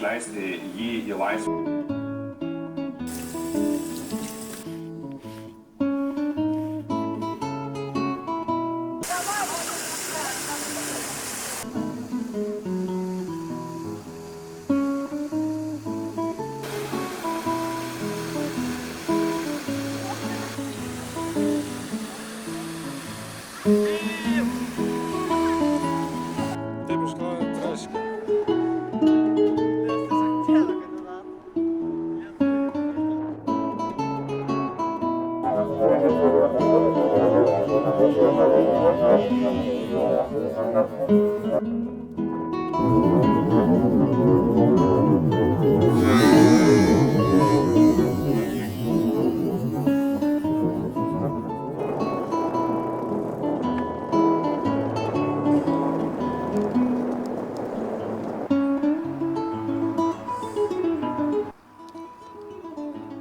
išleisti jį į laisvę.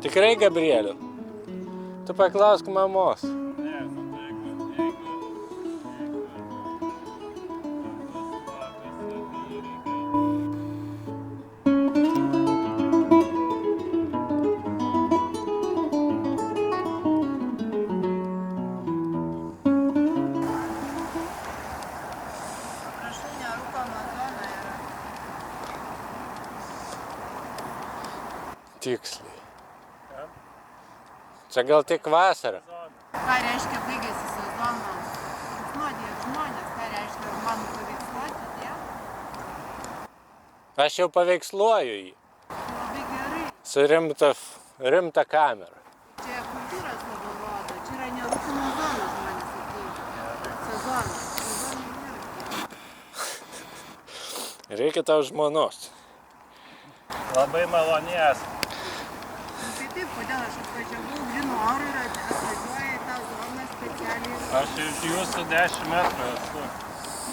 Tikrai, Gabrieliu? Tu paklausk mamos. Tiksliai. Čia gal tik vasara. Ką reiškia baigėsi sezonas? Nuodija žmonės, ką reiškia man paveiksluoti tie? Aš jau paveiksluoju jį. Labai gerai. Su rimta kamera. Čia kultūros labiau rodo, čia yra nerūkymo zona, žmonės ateina. Sezonas. Sezonai nėra. Reikia tau žmonos. Labai malonės. Tai taip, kodėl aš atvažiavau grino oro ir atvažiuoju į tą zoną specialiai. Aš iš jūsų 10 metrų esu.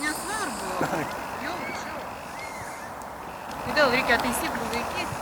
Nesvarbu, jau anksčiau. Kodėl reikia taisyklių laikyti?